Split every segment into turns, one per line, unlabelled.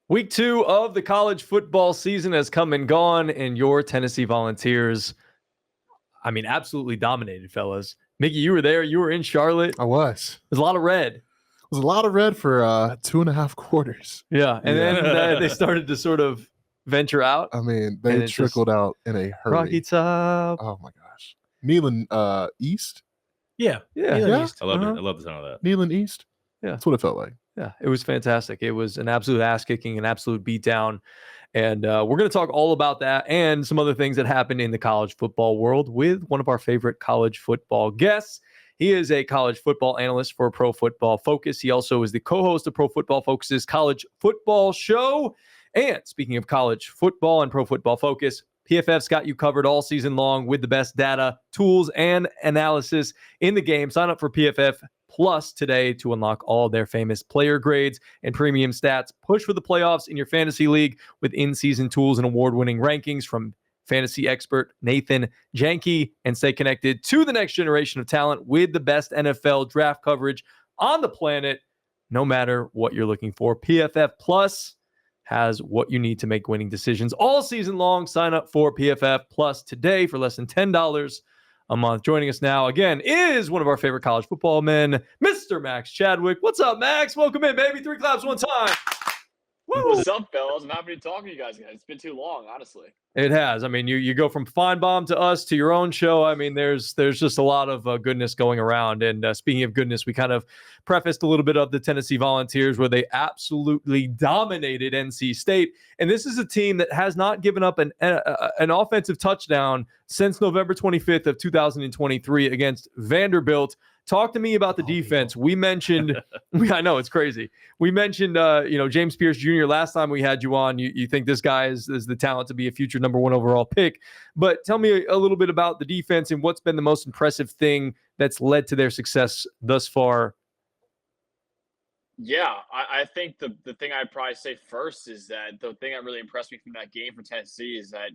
Week 2 of the college football season has come and gone, and your Tennessee Volunteers, absolutely dominated, fellas. Mickey, you were there. You were in Charlotte.
I was.
There's a lot of red.
It was a lot of red for 2.5 quarters.
Yeah, and then they started to sort of venture out.
They trickled out in a hurry.
Rocky Top.
Oh, my gosh. Neyland East?
Yeah.
Yeah.
East.
I loved it. I love the sound of that.
Neyland East?
Yeah.
That's what it felt like.
Yeah, it was fantastic. It was an absolute ass-kicking, an absolute beatdown. And we're going to talk all about that and some other things that happened in the college football world with one of our favorite college football guests. He is a college football analyst for Pro Football Focus. He also is the co-host of Pro Football Focus's College Football Show. And speaking of college football and Pro Football Focus, PFF's got you covered all season long with the best data, tools, and analysis in the game. Sign up for PFF Plus today to unlock all their famous player grades and premium stats. Push for the playoffs in your fantasy league with in-season tools and award-winning rankings from fantasy expert Nathan Janke, and stay connected to the next generation of talent with the best NFL draft coverage on the planet, no matter what you're looking for. PFF Plus has what you need to make winning decisions all season long. Sign up for PFF Plus today for less than $10 a month. Joining us now again is one of our favorite college football men, Mr. Max Chadwick. What's up, Max? Welcome in, baby. 3 claps, 1 time.
Woo! What's up, fellas? I'm happy to talk to you guys. It's been too long, honestly.
It has. You go from Feinbaum to us to your own show. There's just a lot of goodness going around. And speaking of goodness, we kind of prefaced a little bit of the Tennessee Volunteers where they absolutely dominated NC State. And this is a team that has not given up an offensive touchdown since November 25th of 2023 against Vanderbilt. Talk to me about the defense. We mentioned, I know it's crazy. We mentioned, James Pierce Jr. last time we had you on. You think this guy is the talent to be a future number 1 overall pick. But tell me a little bit about the defense and what's been the most impressive thing that's led to their success thus far.
Yeah, I think the thing I'd probably say first is that the thing that really impressed me from that game for Tennessee is that,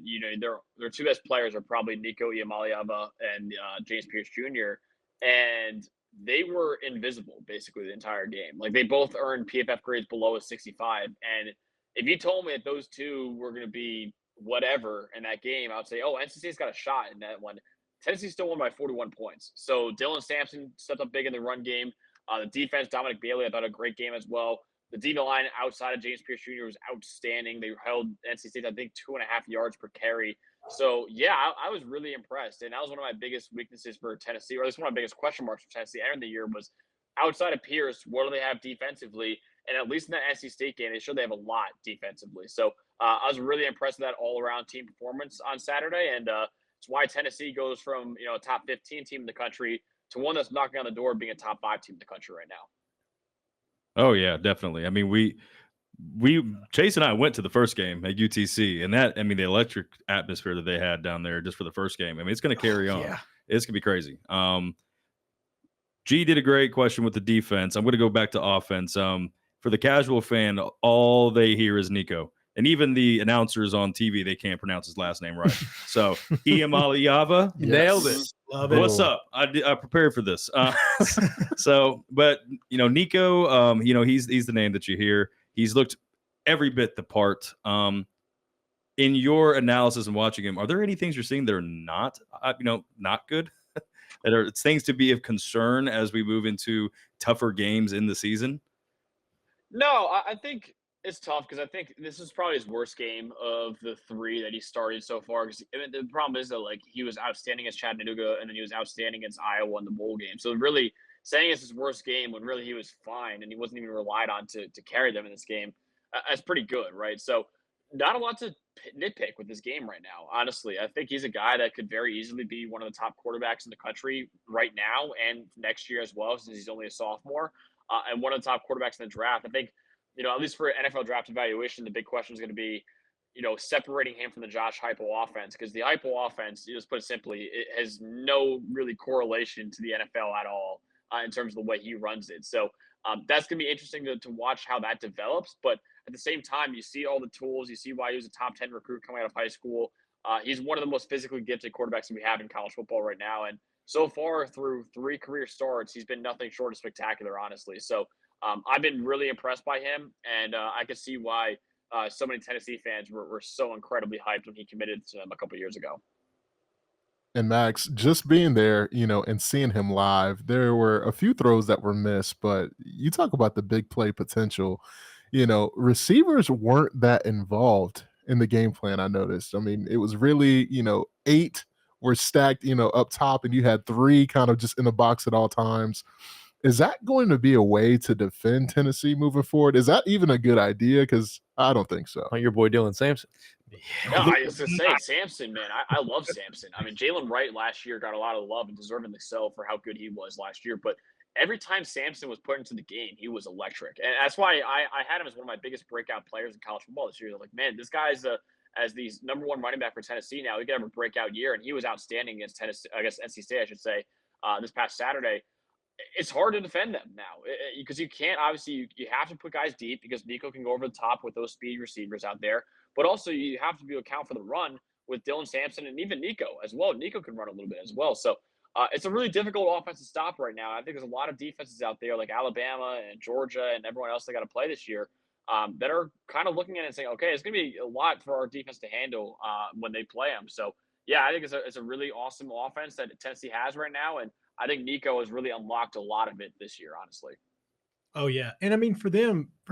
their 2 best players are probably Nico Iamaleava and James Pierce Jr., and they were invisible basically the entire game. Like, they both earned PFF grades below a 65. And if you told me that those 2 were going to be whatever in that game, I would say, oh, NC State's got a shot in that one. Tennessee still won by 41 points. So Dylan Sampson stepped up big in the run game. The defense, Dominic Bailey, I thought a great game as well. The D line outside of James Pierce Jr. was outstanding. They held NC State, I think, 2.5 yards per carry. So, yeah, I was really impressed. And that was one of my biggest weaknesses for Tennessee, or at least one of my biggest question marks for Tennessee entering the year was outside of Pierce, what do they have defensively? And at least in that NC State game, they showed they have a lot defensively. So I was really impressed with that all-around team performance on Saturday. And it's why Tennessee goes from, a top 15 team in the country to one that's knocking on the door of being a top 5 team in the country right now.
Oh, yeah, definitely. We Chase and I went to the first game at UTC, and that, the electric atmosphere that they had down there just for the first game, it's going to carry on.
Yeah.
It's going to be crazy. G did a great question with the defense. I'm going to go back to offense. For the casual fan, all they hear is Nico. And even the announcers on TV, they can't pronounce his last name right. So, Iamaleava,
Nailed it.
Love it. What's up? I prepared for this. But Nico, he's the name that you hear. He's looked every bit the part. In your analysis and watching him, are there any things you're seeing that are not good? That are things to be of concern as we move into tougher games in the season?
No, I think it's tough because I think this is probably his worst game of the 3 that he started so far. Because the problem is that he was outstanding against Chattanooga and then he was outstanding against Iowa in the bowl game. So really saying it's his worst game when really he was fine and he wasn't even relied on to carry them in this game, that's pretty good, right? So not a lot to nitpick with this game right now. Honestly, I think he's a guy that could very easily be one of the top quarterbacks in the country right now and next year as well, since he's only a sophomore, and one of the top quarterbacks in the draft. I think, at least for NFL draft evaluation, the big question is going to be, separating him from the Josh Heupel offense, because the Heupel offense, just put it simply, it has no really correlation to the NFL at all in terms of the way he runs it. So that's going to be interesting to watch how that develops. But at the same time, you see all the tools. You see why he was a top 10 recruit coming out of high school. He's one of the most physically gifted quarterbacks that we have in college football right now. And so far, through 3 career starts, he's been nothing short of spectacular, honestly. So I've been really impressed by him, and I can see why so many Tennessee fans were so incredibly hyped when he committed to them a couple years ago.
And Max, just being there, and seeing him live, there were a few throws that were missed, but you talk about the big play potential. Receivers weren't that involved in the game plan, I noticed. I mean, it was really, 8 were stacked, up top, and you had 3 kind of just in the box at all times. Is that going to be a way to defend Tennessee moving forward? Is that even a good idea? Because I don't think so.
Oh, your boy Dylan Sampson.
No, I was gonna say Samson, man. I love Samson. I mean, Jalen Wright last year got a lot of love and deservingly so for how good he was last year. But every time Samson was put into the game, he was electric, and that's why I had him as one of my biggest breakout players in college football this year. Like, man, this guy's as the number 1 running back for Tennessee now. He could have a breakout year, and he was outstanding against Tennessee. I guess NC State, I should say, this past Saturday. It's hard to defend them now because you can't obviously you have to put guys deep because Nico can go over the top with those speed receivers out there, but also you have to account for the run with Dylan Sampson and even Nico as well. Nico can run a little bit as well, so it's a really difficult offense to stop right now. I think there's a lot of defenses out there like Alabama and Georgia and everyone else that got to play this year that are kind of looking at it and saying, okay, it's going to be a lot for our defense to handle when they play them. So yeah, I think it's a really awesome offense that Tennessee has right now, and I think Nico has really unlocked a lot of it this year, honestly.
Oh, yeah. And I mean, for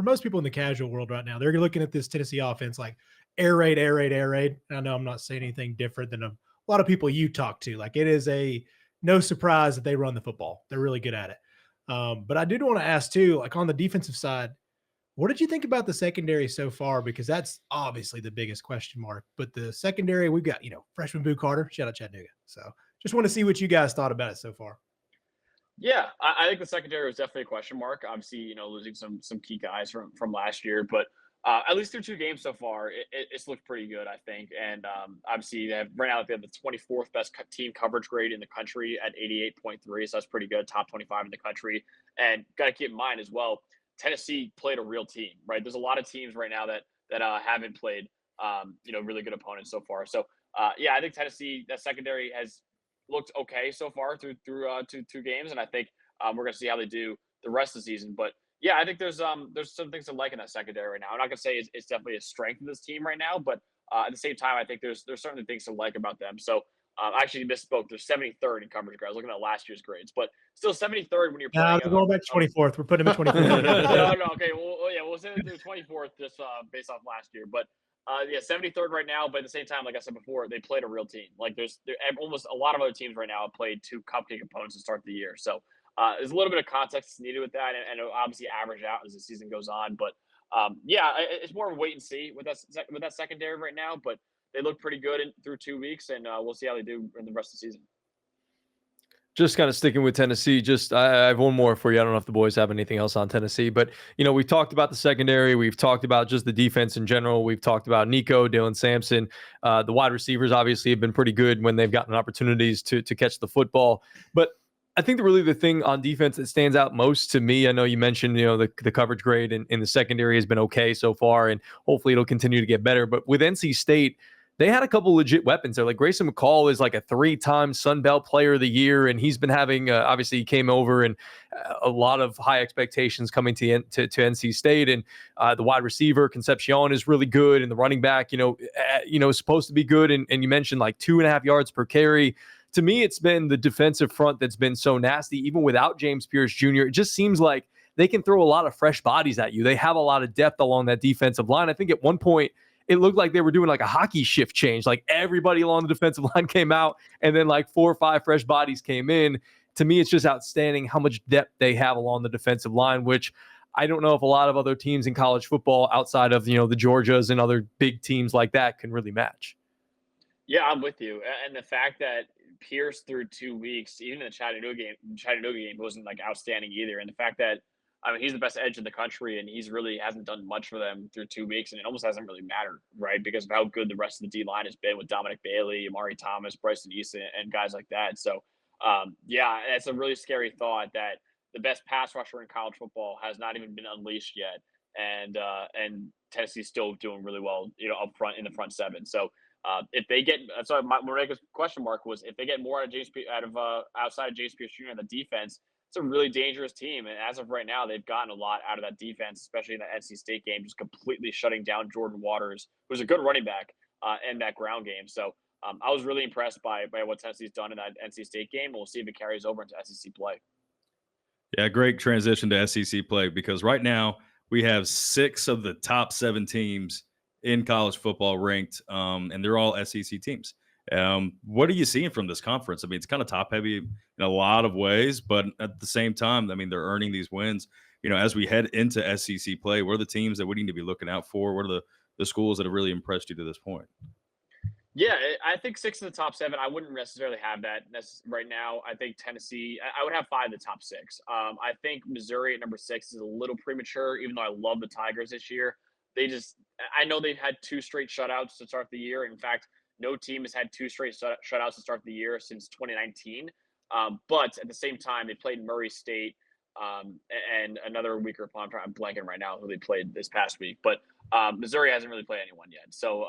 most people in the casual world right now, they're looking at this Tennessee offense like air raid, air raid, air raid. And I know I'm not saying anything different than a lot of people you talk to. Like, it is no surprise that they run the football. They're really good at it. But I did want to ask too, like on the defensive side, what did you think about the secondary so far? Because that's obviously the biggest question mark. But the secondary, we've got, freshman Boo Carter, shout out Chattanooga. So just want to see what you guys thought about it so far.
Yeah, I think the secondary was definitely a question mark. Obviously, losing some key guys from last year, but at least through 2 games so far, it's looked pretty good, I think. And obviously, right now they have the 24th best team coverage grade in the country at 88.3, so that's pretty good, top 25 in the country. And got to keep in mind as well, Tennessee played a real team, right? There's a lot of teams right now that haven't played, really good opponents so far. So yeah, I think Tennessee, that secondary has looked okay so far through 2 games, and I think we're going to see how they do the rest of the season. But yeah, I think there's some things to like in that secondary right now. I'm not going to say it's definitely a strength of this team right now, but at the same time, I think there's certainly things to like about them. So I actually misspoke. They're 73rd in coverage grades. Looking at last year's grades, but still 73rd when you're playing.
We're going back to 24th. We're putting them at 24th.
no, okay. Well, yeah, we'll say they're 24th just based off last year, but. Yeah, 73rd right now, but at the same time, like I said before, they played a real team. Like there's almost a lot of other teams right now have played 2 cupcake opponents to start the year. So there's a little bit of context needed with that, and it'll obviously average out as the season goes on. But yeah, it's more of a wait and see with that secondary right now. But they look pretty good through 2 weeks, and we'll see how they do in the rest of the season.
Just kind of sticking with Tennessee, I have one more for you. I don't know if the boys have anything else on Tennessee, but we've talked about the secondary. We've talked about just the defense in general. We've talked about Nico, Dylan Sampson. The wide receivers obviously have been pretty good when they've gotten opportunities to catch the football. But I think the thing on defense that stands out most to me, I know you mentioned, the coverage grade in the secondary has been okay so far, and hopefully it'll continue to get better. But with NC State, they had a couple legit weapons there. Like Grayson McCall is like a 3-time Sun Belt Player of the Year, and he's been having obviously he came over and a lot of high expectations coming to NC State. And the wide receiver Concepcion is really good, and the running back, is supposed to be good. And you mentioned like 2.5 yards per carry. To me, it's been the defensive front that's been so nasty, even without James Pierce Jr. It just seems like they can throw a lot of fresh bodies at you. They have a lot of depth along that defensive line. I think at one point, it looked like they were doing like a hockey shift change. Like everybody along the defensive line came out, and then like 4 or 5 fresh bodies came in. To me, it's just outstanding how much depth they have along the defensive line, which I don't know if a lot of other teams in college football outside of, the Georgias and other big teams like that can really match.
Yeah, I'm with you. And the fact that Pierce through 2 weeks, even in the Chattanooga game wasn't like outstanding either. And the fact that he's the best edge in the country, and he's really hasn't done much for them through 2 weeks, and it almost hasn't really mattered, right? Because of how good the rest of the D line has been with Dominic Bailey, Amari Thomas, Bryson Easton, and guys like that. So, yeah, it's a really scary thought that the best pass rusher in college football has not even been unleashed yet, and Tennessee's still doing really well, up front in the front 7. So. If they get, that's why my question mark was if they get more out of outside of James Pierce Jr. on the defense, it's a really dangerous team. And as of right now, they've gotten a lot out of that defense, especially in the NC State game, just completely shutting down Jordan Waters, who's a good running back in that ground game. So I was really impressed by what Tennessee's done in that NC State game. We'll see if it carries over into SEC play.
Yeah, great transition to SEC play because right now we have 6 of the top 7 teams in college football ranked, and they're all SEC teams. What are you seeing from this conference? I mean, it's kind of top heavy in a lot of ways, but at the same time, I mean, they're earning these wins. As we head into SEC play, what are the teams that we need to be looking out for? What are the schools that have really impressed you to this point?
Yeah, I think 6 of the top 7. I wouldn't necessarily have that right now. I think Tennessee. I would have 5 of the top 6. I think Missouri at number 6 is a little premature, even though I love the Tigers this year. I know they've had 2 straight shutouts to start the year. In fact, no team has had 2 straight shutouts to start the year since 2019. But at the same time, they played Murray State and another weaker opponent. I'm blanking right now who they played this past week, but Missouri hasn't really played anyone yet. So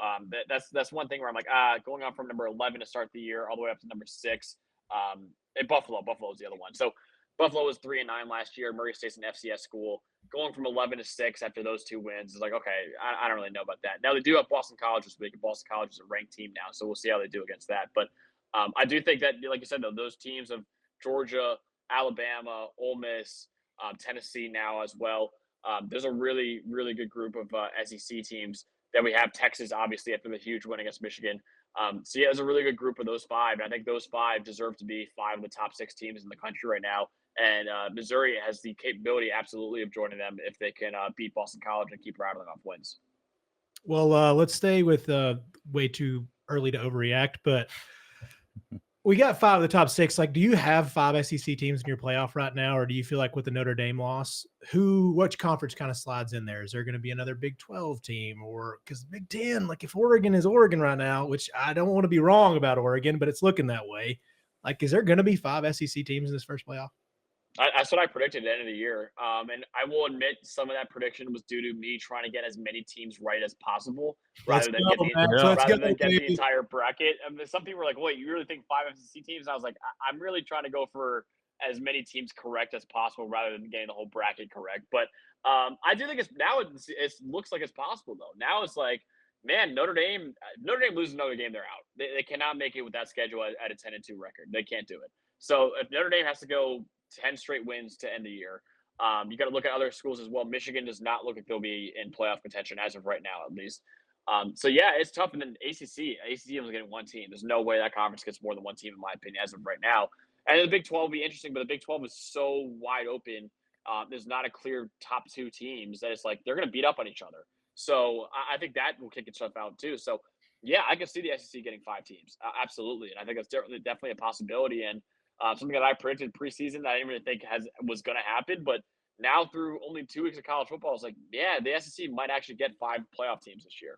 that's one thing where I'm like, going on from number 11 to start the year all the way up to number 6. And Buffalo is the other one. So Buffalo was 3-9 last year. Murray State's an FCS school. Going from 11 to 6 after those 2 wins is like, okay, I don't really know about that. Now they do have Boston College this week. Boston College is a ranked team now, so we'll see how they do against that. But I do think that, like you said, though, those teams of Georgia, Alabama, Ole Miss, Tennessee now as well. There's a really, really good group of SEC teams that we have. Texas, obviously, after the huge win against Michigan. So, yeah, there's a really good group of those 5. And I think those 5 deserve to be 5 of the top 6 teams in the country right now. And Missouri has the capability, absolutely, of joining them if they can beat Boston College and keep rattling off wins.
Well, let's stay with way too early to overreact, but we got 5 of the top 6. Like, do you have 5 SEC teams in your playoff right now, or do you feel like with the Notre Dame loss, which conference kind of slides in there? Is there going to be another Big 12 team, or because Big 10? Like, if Oregon is Oregon right now, which I don't want to be wrong about Oregon, but it's looking that way. Like, is there going to be 5 SEC teams in this first playoff?
That's what I predicted at the end of the year. And I will admit some of that prediction was due to me trying to get as many teams right as possible rather than get the entire bracket. I mean, some people were like, wait, you really think 5 SEC teams? And I was like, I'm really trying to go for as many teams correct as possible rather than getting the whole bracket correct. But I do think it looks like it's possible, though. Now it's like, man, Notre Dame loses another game, they're out. They cannot make it with that schedule at a 10-2 record. They can't do it. So if Notre Dame has to go 10 straight wins to end the year, you got to look at other schools as well. Michigan does not look like they'll be in playoff contention as of right now, at least. So yeah, it's tough. And then ACC was getting 1 team. There's no way that conference gets more than 1 team, in my opinion, as of right now. And the Big 12 will be interesting, but the Big 12 is so wide open. There's not a clear top 2 teams that it's like they're going to beat up on each other. So I think that will kick itself out too. So yeah, I can see the SEC getting 5 teams, absolutely, and I think that's definitely a possibility. And something that I predicted preseason that I didn't really think was going to happen, but now through only 2 weeks of college football, it's like, yeah, the SEC might actually get 5 playoff teams this year.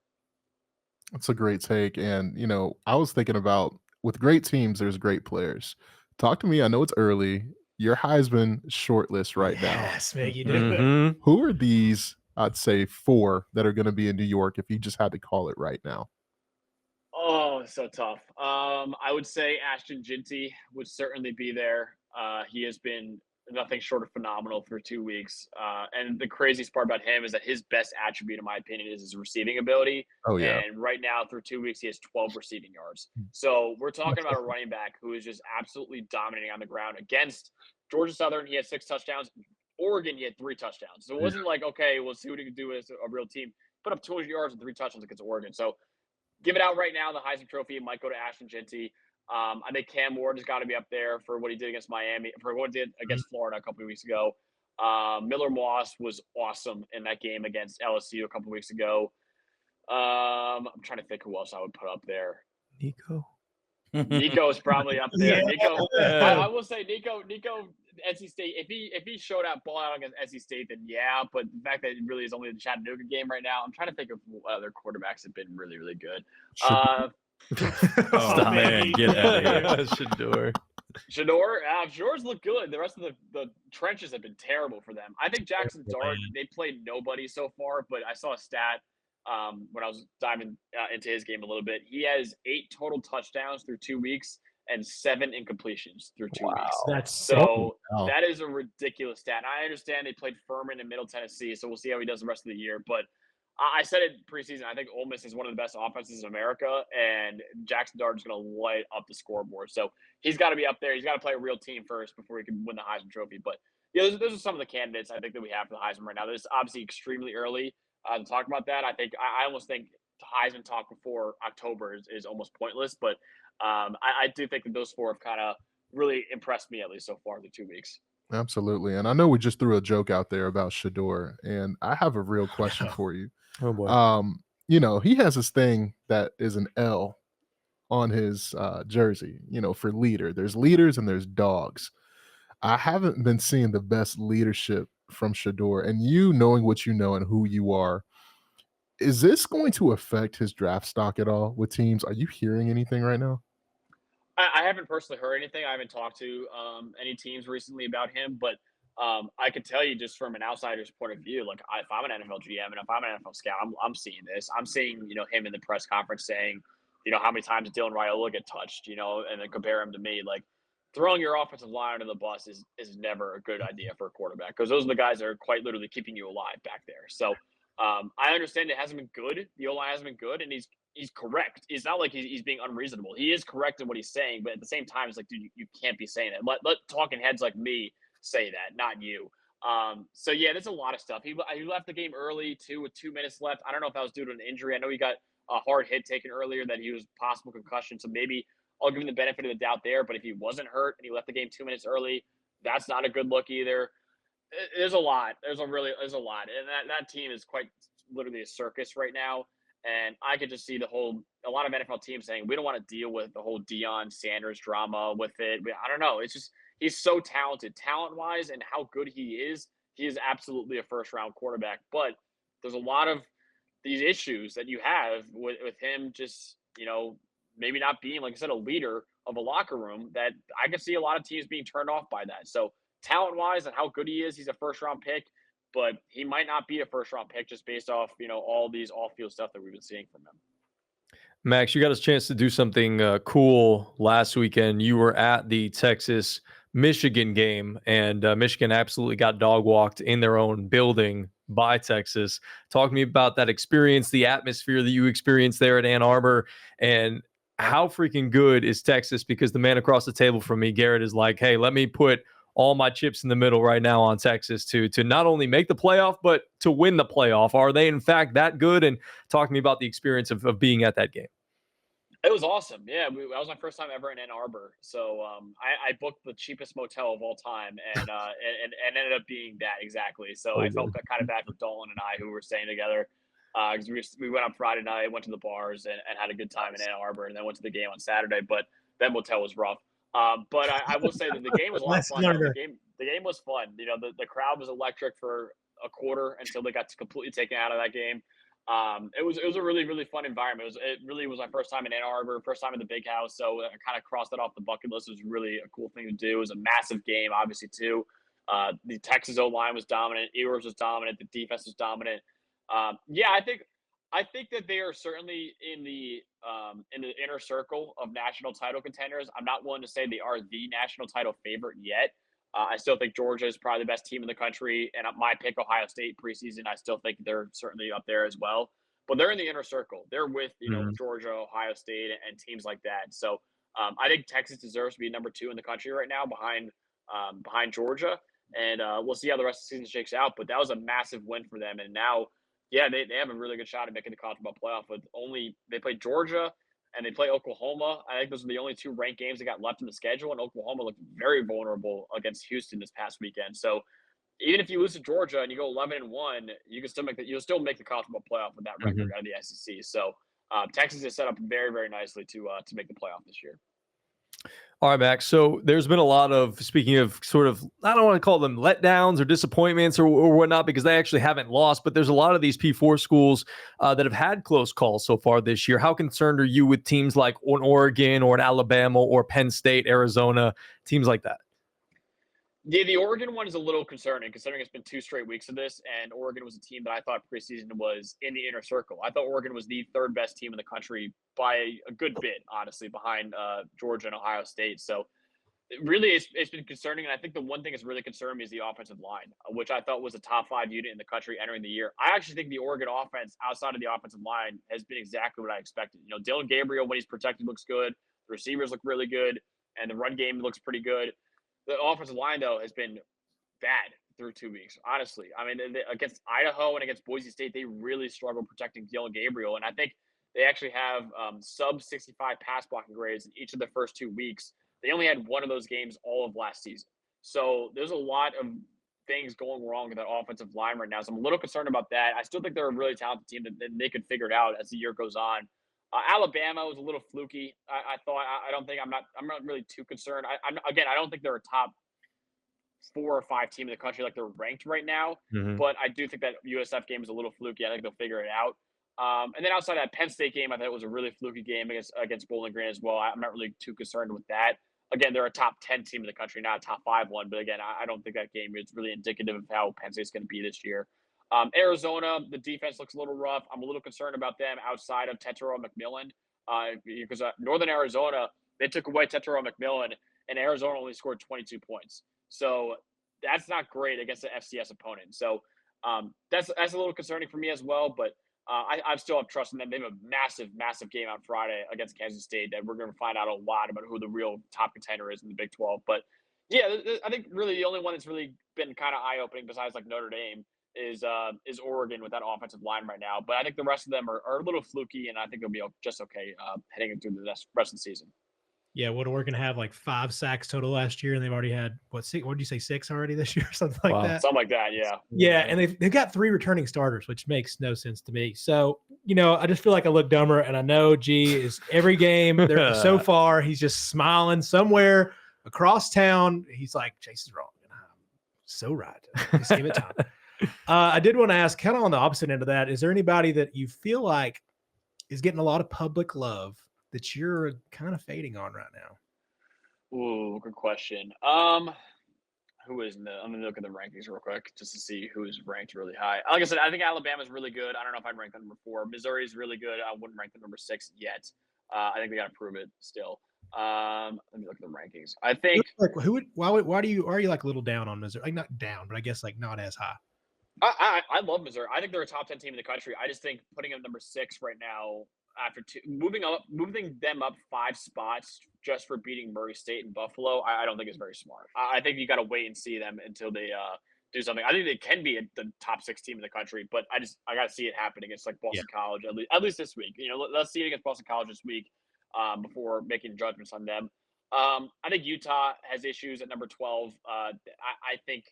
That's a great take. And, I was thinking about with great teams, there's great players. Talk to me. I know it's early. Your Heisman shortlist right now.
Yes, man, you did it.
Who are these, I'd say 4 that are going to be in New York if you just had to call it right now?
Oh, so tough. I would say Ashton Ginty would certainly be there. He has been nothing short of phenomenal through 2 weeks. And the craziest part about him is that his best attribute, in my opinion, is his receiving ability.
Oh, yeah.
And right now, through 2 weeks, he has 12 receiving yards. So we're talking about a running back who is just absolutely dominating on the ground. Against Georgia Southern, he had 6 touchdowns. Oregon, he had 3 touchdowns. So it wasn't like, okay, we'll see what he can do as a real team. Put up 200 yards and 3 touchdowns against Oregon. So give it out right now. The Heisman Trophy might go to Ashton Ginty. I think Cam Ward has got to be up there for what he did against Miami, for what he did against Florida a couple of weeks ago. Miller Moss was awesome in that game against LSU a couple of weeks ago. I'm trying to think who else I would put up there. Nico is probably up there. Yeah. Nico, I will say Nico, NC State. If he showed up ball out against NC State, then yeah. But the fact that it really is only the Chattanooga game right now, I'm trying to think of what other quarterbacks have been really, really good.
Oh man, get out of here,
Shador. Shador's looked good. The rest of the trenches have been terrible for them. I think Jackson Dart, they played nobody so far, but I saw a stat when I was diving into his game a little bit. He has 8 total touchdowns through 2 weeks, and 7 incompletions through 2 weeks.
That's
So
wow.
that is a ridiculous stat. And I understand they played Furman in Middle Tennessee, so we'll see how he does the rest of the year. But I said it preseason. I think Ole Miss is one of the best offenses in America, and Jackson Dart is going to light up the scoreboard. So he's got to be up there. He's got to play a real team first before he can win the Heisman Trophy. But yeah, those are some of the candidates I think that we have for the Heisman right now. There's obviously extremely early to talk about that. I almost think Heisman talk before October is almost pointless. But I do think that those 4 have kind of really impressed me, at least so far in the 2 weeks.
Absolutely. And I know we just threw a joke out there about Shador, and I have a real question for you.
Oh boy.
He has this thing that is an L on his jersey, for leader. There's leaders and there's dogs. I haven't been seeing the best leadership from Shador, and you knowing what you know and who you are, is this going to affect his draft stock at all with teams? Are you hearing anything right now?
I haven't personally heard anything. I haven't talked to any teams recently about him, but I could tell you just from an outsider's point of view, like if I'm an NFL GM and if I'm an NFL scout, I'm seeing this. I'm seeing him in the press conference saying, how many times did Dylan Raiola get touched, and then compare him to me. Like throwing your offensive line under the bus is never a good idea for a quarterback, because those are the guys that are quite literally keeping you alive back there. So I understand it hasn't been good. The O-line hasn't been good, and he's correct. It's not like he's being unreasonable. He is correct in what he's saying, but at the same time, it's like, dude, you can't be saying that. Let talking heads like me say that, not you. So yeah, there's a lot of stuff. He left the game early too, with 2 minutes left. I don't know if that was due to an injury. I know he got a hard hit taken earlier, that he was possible concussion. So maybe I'll give him the benefit of the doubt there. But if he wasn't hurt and he left the game 2 minutes early, that's not a good look either. There's a lot. There's a lot. And that team is quite literally a circus right now. And I could just see a lot of NFL teams saying, we don't want to deal with the whole Deion Sanders drama with it. I don't know. It's just, he's so talented, talent-wise, and how good he is absolutely a first-round quarterback. But there's a lot of these issues that you have with him just, maybe not being, like I said, a leader of a locker room, that I can see a lot of teams being turned off by that. So talent-wise and how good he is, he's a first-round pick. But he might not be a first-round pick just based off, all these off-field stuff that we've been seeing from him.
Max, you got a chance to do something cool last weekend. You were at the Texas-Michigan game, and Michigan absolutely got dog-walked in their own building by Texas. Talk to me about that experience, the atmosphere that you experienced there at Ann Arbor, and how freaking good is Texas? Because the man across the table from me, Garrett, is like, hey, let me put all my chips in the middle right now on Texas to not only make the playoff, but to win the playoff. Are they, in fact, that good? And talk to me about the experience of being at that game.
It was awesome. Yeah, that was my first time ever in Ann Arbor. So I booked the cheapest motel of all time, and ended up being that exactly. So I felt kind of bad for Dolan and I, who were staying together, because we went on Friday night, went to the bars, and had a good time in Ann Arbor, and then went to the game on Saturday. But that motel was rough. But I will say that the game was a lot of fun. The game was fun. The crowd was electric for a quarter until they got completely taken out of that game. It was a really, really fun environment. It really was my first time in Ann Arbor, first time in the big house. So I kind of crossed that off the bucket list. It was really a cool thing to do. It was a massive game, obviously, too. The Texas O-line was dominant. Ewers was dominant. The defense was dominant. I think that they are certainly in the inner circle of national title contenders. I'm not willing to say they are the national title favorite yet. I still think Georgia is probably the best team in the country, and my pick, Ohio State preseason, I still think they're certainly up there as well. But they're in the inner circle. They're with Georgia, Ohio State, and teams like that. So I think Texas deserves to be number 2 in the country right now, behind Georgia. And we'll see how the rest of the season shakes out. But that was a massive win for them, and now. Yeah, they have a really good shot at making the college football playoff. But they play Georgia and they play Oklahoma. I think those are the only 2 ranked games that got left in the schedule. And Oklahoma looked very vulnerable against Houston this past weekend. So even if you lose to Georgia and you go 11-1, you can still make the college football playoff with that record out of the SEC. So Texas is set up very, very nicely to make the playoff this year.
All right, Max. So there's been a lot of, speaking of sort of, I don't want to call them letdowns or disappointments or whatnot, because they actually haven't lost, but there's a lot of these P4 schools that have had close calls so far this year. How concerned are you with teams like an Oregon or an Alabama or Penn State, Arizona, teams like that?
Yeah, the Oregon one is a little concerning considering it's been 2 straight weeks of this, and Oregon was a team that I thought preseason was in the inner circle. I thought Oregon was the 3rd best team in the country by a good bit, honestly, behind Georgia and Ohio State. So really, it's been concerning, and I think the one thing that's really concerned me is the offensive line, which I thought was a top 5 unit in the country entering the year. I actually think the Oregon offense, outside of the offensive line, has been exactly what I expected. You know, Dylan Gabriel, when he's protected, looks good. The receivers look really good, and the run game looks pretty good. The offensive line, though, has been bad through 2 weeks, honestly. I mean, against Idaho and against Boise State, they really struggled protecting Dylan Gabriel, and I think they actually have sub 65 pass blocking grades in each of the first 2 weeks. They only had one of those games all of last season. So there's a lot of things going wrong with that offensive line right now. So I'm a little concerned about that. I still think they're a really talented team that they could figure it out as the year goes on. Alabama was a little fluky. I thought. I'm not really too concerned. I don't think they're a top 4 or 5 team in the country like they're ranked right now.
Mhm.
But I do think that USF game is a little fluky. I think they'll figure it out. And then outside that Penn State game, I thought it was a really fluky game against Bowling Green as well. I'm not really too concerned with that. Again, they're a top 10 team in the country, not a top 5 one. But again, I don't think that game is really indicative of how Penn State's going to be this year. Arizona, the defense looks a little rough. I'm a little concerned about them outside of Tetero McMillan because Northern Arizona, they took away Tetero McMillan, and Arizona only scored 22 points. So that's not great against an FCS opponent. So that's a little concerning for me as well. But I still have trust in them. They have a massive game on Friday against Kansas State that we're going to find out a lot about who the real top contender is in the Big 12. But yeah, I think really the only one that's really been kind of eye-opening besides like Notre Dame is Oregon with that offensive line right now. But I think the rest of them are a little fluky, and I think they'll be just okay heading into the rest of the season.
Yeah, Oregon have like 5 sacks total last year, and they've already had what did you say, 6 already this year, something like
Wow.
that.
Something like that, yeah.
Yeah, and they've got 3 returning starters, which makes no sense to me. So, I just feel like I look dumber, and I know G is every game there so far. He's just smiling somewhere across town. He's like, Chase is wrong. And I'm so right. Just give it time. I did want to ask, kind of on the opposite end of that, is there anybody that you feel like is getting a lot of public love that you're kind of fading on right now?
Ooh, good question. Who is I'm gonna look at the rankings real quick just to see who's ranked really high. Like I said, I think Alabama's really good. I don't know if I'd rank them number 4. Missouri's really good. I wouldn't rank them number 6 yet. I think they got to prove it still. Let me look at the rankings. I think
like why are you like a little down on Missouri? Like not down, but I guess like not as high.
I love Missouri. I think they're a top 10 team in the country. I just think putting them number 6 right now after moving them up 5 spots just for beating Murray State and Buffalo, I don't think is very smart. I think you got to wait and see them until they do something. I think they can be the top 6 team in the country, but I got to see it happen against like Boston College at least this week. Let's see it against Boston College this week before making judgments on them. I think Utah has issues at number 12. I think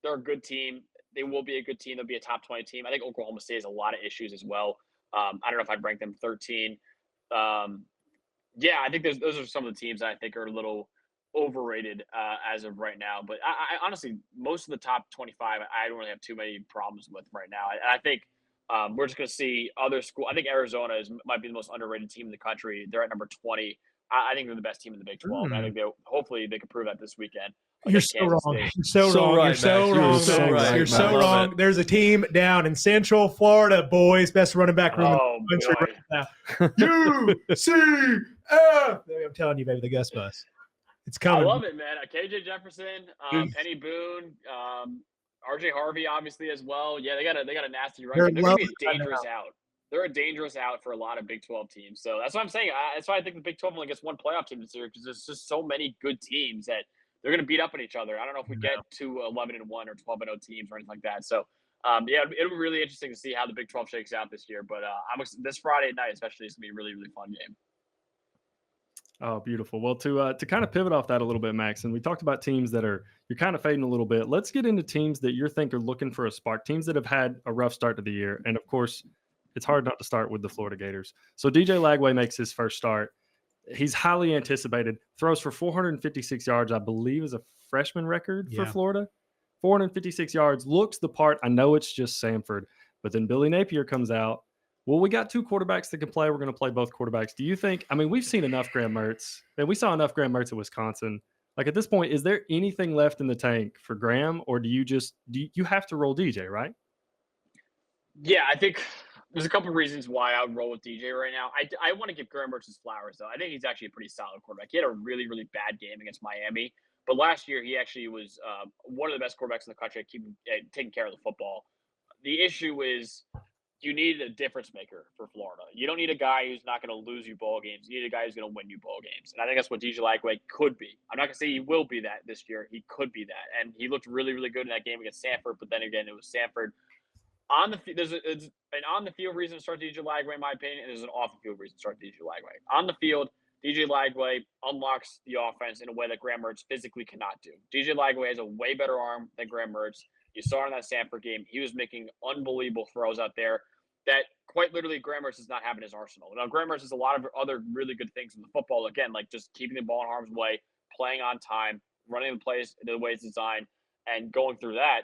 they're a good team. They will be a good team. They'll be a top 20 team. I think Oklahoma State has a lot of issues as well. I don't know if I'd rank them 13. I think those are some of the teams that I think are a little overrated as of right now. But I honestly, most of the top 25, I don't really have too many problems with right now. I think we're just going to see other school. I think Arizona might be the most underrated team in the country. They're at number 20. I think they're the best team in the Big 12. I think hopefully they can prove that this weekend.
You're so wrong. You're so wrong.
Right,
you're so
Max.
wrong.
You're so right.
You're so wrong. There's a team down in Central Florida, boys. Best running back room in the country right now. UCF. I'm telling you, baby, the Gus Bus. It's coming.
I love it, man. KJ Jefferson, Penny Boone, RJ Harvey, obviously as well. Yeah, they got a nasty run. They're going to be a dangerous out. They're a dangerous out for a lot of Big 12 teams. So that's what I'm saying. That's why I think the Big 12 only gets one playoff team this year because there's just so many good teams that they're going to beat up on each other. I don't know if we get to 11-1 or 12-0 teams or anything like that. So, it'll be really interesting to see how the Big 12 shakes out this year. But this Friday night, especially, is going to be a really, really fun game.
Oh, beautiful. Well, to kind of pivot off that a little bit, Max, and we talked about teams that you're kind of fading a little bit. Let's get into teams that you think are looking for a spark, teams that have had a rough start to the year. And, of course, it's hard not to start with the Florida Gators. So DJ Lagway makes his first start. He's highly anticipated, throws for 456 yards, I believe is a freshman record for Florida. 456 yards, looks the part. I know it's just Samford, but then Billy Napier comes out. Well, we got 2 quarterbacks that can play. We're going to play both quarterbacks. Do you think, we've seen enough Graham Mertz, and we saw enough Graham Mertz at Wisconsin. Like at this point, is there anything left in the tank for Graham, or do you have to roll DJ, right?
Yeah, I think there's a couple of reasons why I would roll with DJ right now. I want to give Graham Mertz his flowers, though. I think he's actually a pretty solid quarterback. He had a really, really bad game against Miami, but last year he actually was one of the best quarterbacks in the country at taking care of the football. The issue is you need a difference maker for Florida. You don't need a guy who's not going to lose you ball games. You need a guy who's going to win you ball games. And I think that's what DJ Lagway could be. I'm not going to say he will be that this year. He could be that. And he looked really, really good in that game against Stanford. But then again, it was Stanford. There's an on the field reason to start DJ Lagway, in my opinion, and there's an off the field reason to start DJ Lagway. On the field, DJ Lagway unlocks the offense in a way that Graham Mertz physically cannot do. DJ Lagway has a way better arm than Graham Mertz. You saw in that Stanford game, he was making unbelievable throws out there that quite literally Graham Mertz does not have in his arsenal. Now, Graham Mertz has a lot of other really good things in the football, again, like just keeping the ball in harm's way, playing on time, running the plays the way it's designed, and going through that.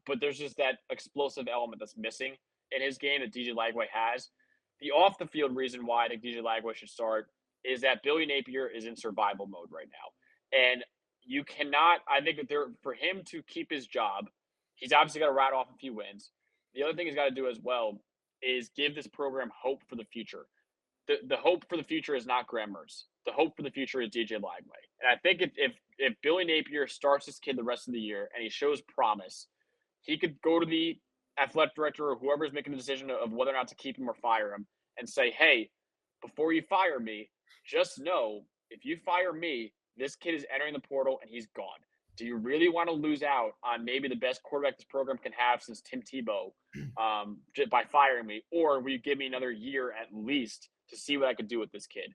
But there's just that explosive element that's missing in his game that DJ Lagway has. The off-the-field reason why I think DJ Lagway should start is that Billy Napier is in survival mode right now. And you cannot – I think that for him to keep his job, he's obviously got to rat off a few wins. The other thing he's got to do as well is give this program hope for the future. The hope for the future is not Graham Mertz. The hope for the future is DJ Lagway. And I think if Billy Napier starts this kid the rest of the year and he shows promise, he could go to the athletic director or whoever's making the decision of whether or not to keep him or fire him and say, hey, before you fire me, just know if you fire me, this kid is entering the portal and he's gone. Do you really want to lose out on maybe the best quarterback this program can have since Tim Tebow by firing me? Or will you give me another year at least to see what I could do with this kid?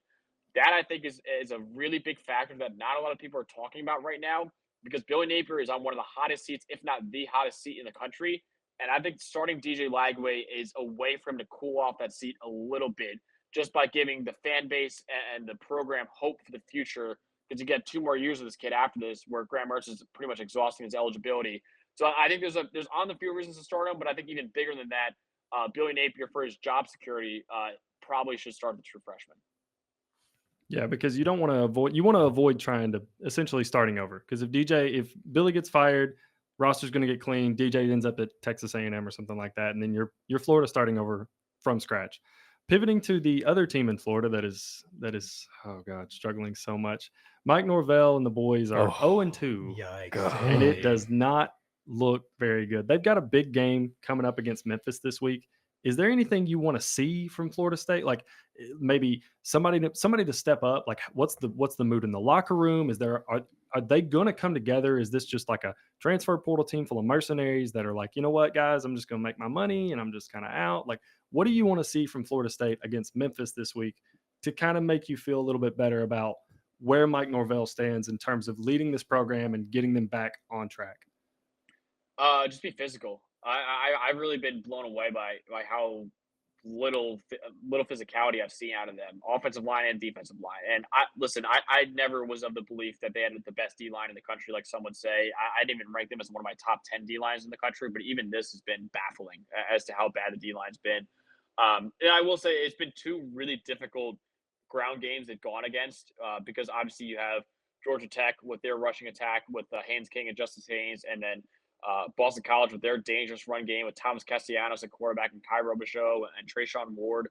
That, I think, is a really big factor that not a lot of people are talking about right now, because Billy Napier is on one of the hottest seats, if not the hottest seat in the country. And I think starting DJ Lagway is a way for him to cool off that seat a little bit, just by giving the fan base and the program hope for the future, because you get 2 more years of this kid after this, where Graham Mertz is pretty much exhausting his eligibility. So I think there's on the field reasons to start him, but I think even bigger than that, Billy Napier, for his job security, probably should start the true freshman.
Yeah, because you want to avoid trying to essentially starting over. Because if Billy gets fired, roster's going to get clean. DJ ends up at Texas A&M or something like that, and then you're Florida starting over from scratch. Pivoting to the other team in Florida that is oh god, struggling so much. Mike Norvell and the boys are 0-2.
Yikes!
And it does not look very good. They've got a big game coming up against Memphis this week. Is there anything you want to see from Florida State? Like maybe somebody to step up? Like what's the mood in the locker room? Are they going to come together? Is this just like a transfer portal team full of mercenaries that are like, you know what, guys, I'm just going to make my money and I'm just kind of out? Like, what do you want to see from Florida State against Memphis this week to kind of make you feel a little bit better about where Mike Norvell stands in terms of leading this program and getting them back on track?
Just be physical. I've really been blown away by how little physicality I've seen out of them, offensive line and defensive line. And I never was of the belief that they had the best D line in the country, like some would say. I didn't even rank them as one of my top 10 D lines in the country, but even this has been baffling as to how bad the D line's been. And I will say it's been 2 really difficult ground games they've gone against, because obviously you have Georgia Tech with their rushing attack with Haynes King and Justice Haynes, and then Boston College with their dangerous run game with Thomas Castellanos at quarterback and Kai Robichaux and Trayshawn Ward.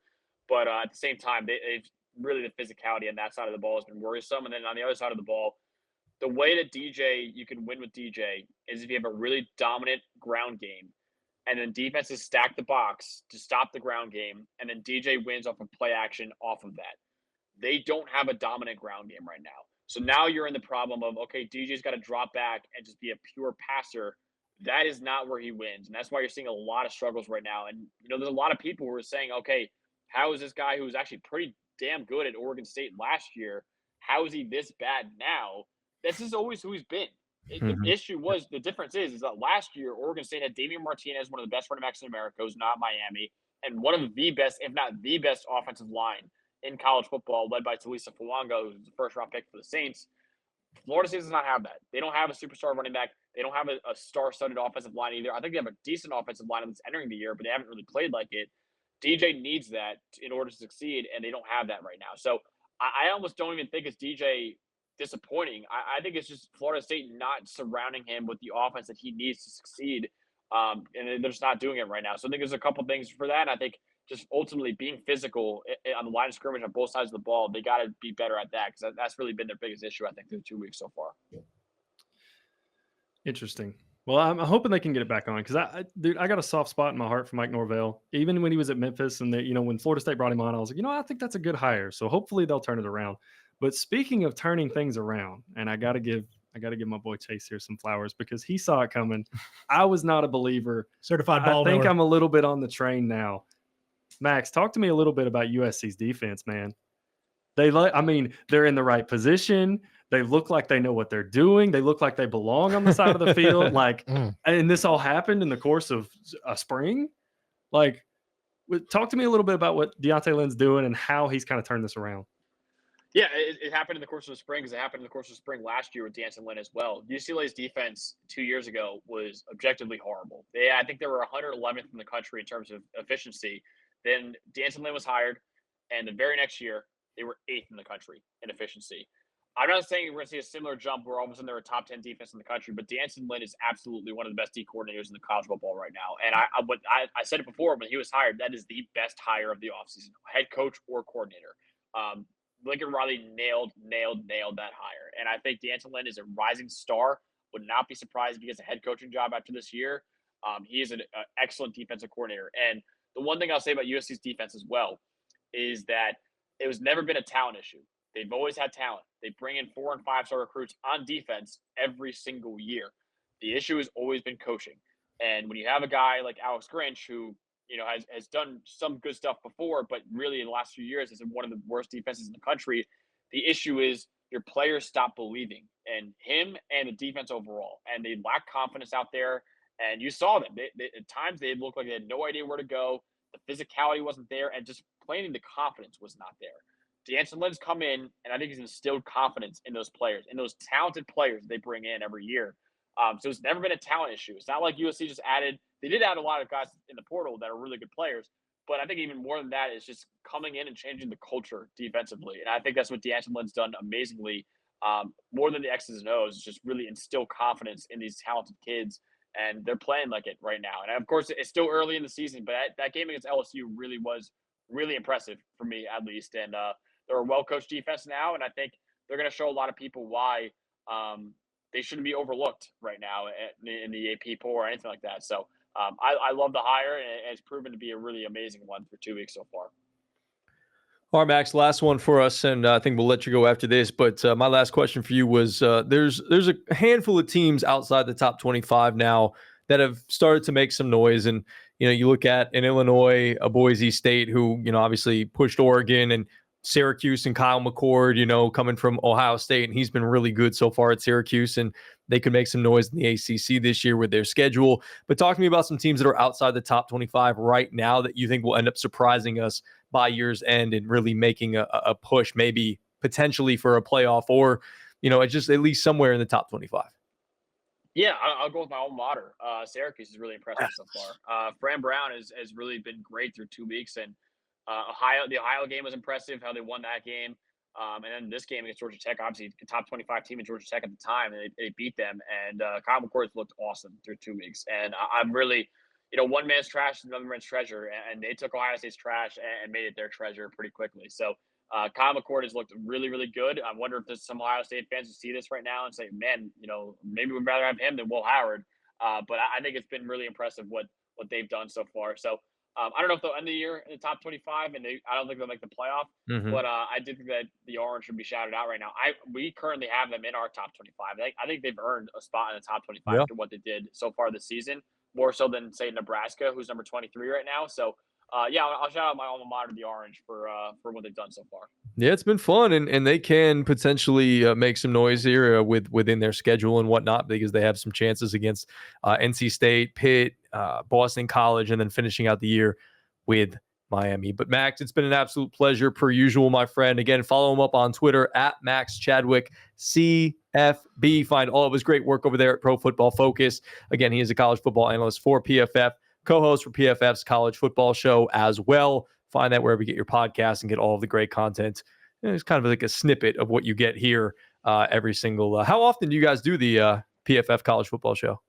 But at the same time, they've really, the physicality on that side of the ball has been worrisome. And then on the other side of the ball, the way that you can win with DJ is if you have a really dominant ground game, and then defenses stack the box to stop the ground game, and then DJ wins off of play action off of that. They don't have a dominant ground game right now. So now you're in the problem of, okay, DJ's got to drop back and just be a pure passer. That is not where he wins. And that's why you're seeing a lot of struggles right now. And, there's a lot of people who are saying, okay, how is this guy who was actually pretty damn good at Oregon State last year, how is he this bad now? This is always who he's been. The difference is that last year, Oregon State had Damian Martinez, one of the best running backs in America, who's not Miami, and one of the best, if not the best offensive line in college football, led by Talisa Fuanga, who's the first-round pick for the Saints. Florida State does not have that. They don't have a superstar running back. They don't have a star-studded offensive line either. I think they have a decent offensive line that's entering the year, but they haven't really played like it. DJ needs that in order to succeed, and they don't have that right now. So I almost don't even think it's DJ disappointing. I think it's just Florida State not surrounding him with the offense that he needs to succeed. And they're just not doing it right now. So I think there's a couple things for that. And I think just ultimately being physical on the line of scrimmage on both sides of the ball, they got to be better at that, because that's really been their biggest issue, I think, through 2 weeks so far.
Interesting. Well, I'm hoping they can get it back on, because I got a soft spot in my heart for Mike Norvell. Even when he was at Memphis, and when Florida State brought him on, I was like, I think that's a good hire. So hopefully they'll turn it around. But speaking of turning things around, and I got to give my boy Chase here some flowers, because he saw it coming. I was not a believer.
Certified ball
I think
knower.
I'm a little bit on the train now. Max, talk to me a little bit about USC's defense, man. They're in the right position. They look like they know what they're doing. They look like they belong on the side of the field. And this all happened in the course of a spring. Talk to me a little bit about what Deontay Lynn's doing and how he's kind of turned this around.
Yeah, it happened in the course of the spring, because it happened in the course of spring last year with Deontay Lynn as well. UCLA's defense 2 years ago was objectively horrible. I think they were 111th in the country in terms of efficiency. Then Deontay Lynn was hired, and the very next year, they were 8th in the country in efficiency. I'm not saying we're going to see a similar jump where all of a sudden they're a top 10 defense in the country, but Deontay Lynn is absolutely one of the best D coordinators in the college football right now. And I said it before, when he was hired, that is the best hire of the offseason, head coach or coordinator. Lincoln Riley nailed that hire. And I think Deontay Lynn is a rising star. Would not be surprised if he gets a head coaching job after this year. He is an excellent defensive coordinator. And the one thing I'll say about USC's defense as well is that it was never been a talent issue. They've always had talent. They bring in 4- and 5-star recruits on defense every single year. The issue has always been coaching. And when you have a guy like Alex Grinch, who has done some good stuff before, but really in the last few years has been one of the worst defenses in the country, the issue is your players stop believing in him and the defense overall. And they lack confidence out there. And you saw them. At times, they looked like they had no idea where to go. The physicality wasn't there, and just plain the confidence was not there. Deontay Lynn's come in, and I think he's instilled confidence in those players, in those talented players they bring in every year. So it's never been a talent issue. It's not like USC just added – they did add a lot of guys in the portal that are really good players, but I think even more than that is just coming in and changing the culture defensively. And I think that's what Deontay Lynn's done amazingly, more than the X's and O's, just really instill confidence in these talented kids. And they're playing like it right now. And of course, it's still early in the season, but that game against LSU really was really impressive for me, at least. And they're a well-coached defense now, and I think they're going to show a lot of people why they shouldn't be overlooked right now in the AP poll or anything like that. So I love the hire, and it's proven to be a really amazing one for 2 weeks so far.
All right, Max, last one for us, and I think we'll let you go after this. But my last question for you was there's a handful of teams outside the top 25 now that have started to make some noise. And, you look at in Illinois, a Boise State who, obviously pushed Oregon, and Syracuse and Kyle McCord, coming from Ohio State, and he's been really good so far at Syracuse, and they could make some noise in the ACC this year with their schedule. But talk to me about some teams that are outside the top 25 right now that you think will end up surprising us by year's end and really making a push, maybe potentially for a playoff, or, it's just at least somewhere in the top 25.
Yeah, I'll go with my alma mater. Syracuse is really impressive so far. Fran Brown has really been great through 2 weeks, and the Ohio game was impressive, how they won that game. And then this game against Georgia Tech, obviously a top 25 team in Georgia Tech at the time, and they beat them. And Kyle McCord's looked awesome through 2 weeks. And I'm really, one man's trash is another man's treasure. And they took Ohio State's trash and made it their treasure pretty quickly. So Kyle McCord has looked really, really good. I wonder if there's some Ohio State fans who see this right now and say, man, maybe we'd rather have him than Will Howard. But I think it's been really impressive what they've done so far. So I don't know if they'll end the year in the top 25, and I don't think they'll make the playoff.
Mm-hmm.
But I did think that the Orange should be shouted out right now. We currently have them in our top 25. I think they've earned a spot in the top 25 after what they did so far this season, more so than, say, Nebraska, who's number 23 right now. So, I'll shout out my alma mater, the Orange, for what they've done so far.
Yeah, it's been fun, and they can potentially make some noise here within their schedule and whatnot, because they have some chances against NC State, Pitt, Boston College, and then finishing out the year with Miami. But Max, it's been an absolute pleasure per usual, my friend. Again, follow him up on Twitter at Max Chadwick CFB. Find all of his great work over there at Pro Football Focus. Again, he is a college football analyst for PFF, co-host for PFF's college football show as well. Find that wherever you get your podcasts and get all of the great content. It's kind of like a snippet of what you get here every single. How often do you guys do the PFF college football show?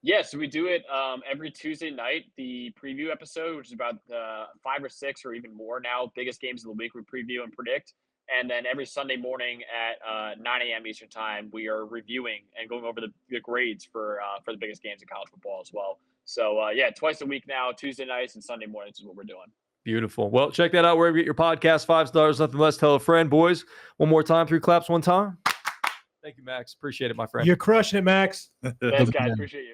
Yeah, so we do it every Tuesday night, the preview episode, which is about 5 or 6 or even more now, biggest games of the week we preview and predict. And then every Sunday morning at 9 a.m. Eastern time, we are reviewing and going over the grades for the biggest games in college football as well. So, yeah, twice a week now, Tuesday nights and Sunday mornings is what we're doing.
Beautiful. Well, check that out wherever you get your podcast. 5 stars, nothing less. Tell a friend, boys. One more time, 3 claps, one time. Thank you, Max. Appreciate it, my friend.
You're crushing it, Max.
Thanks, guys. Appreciate you.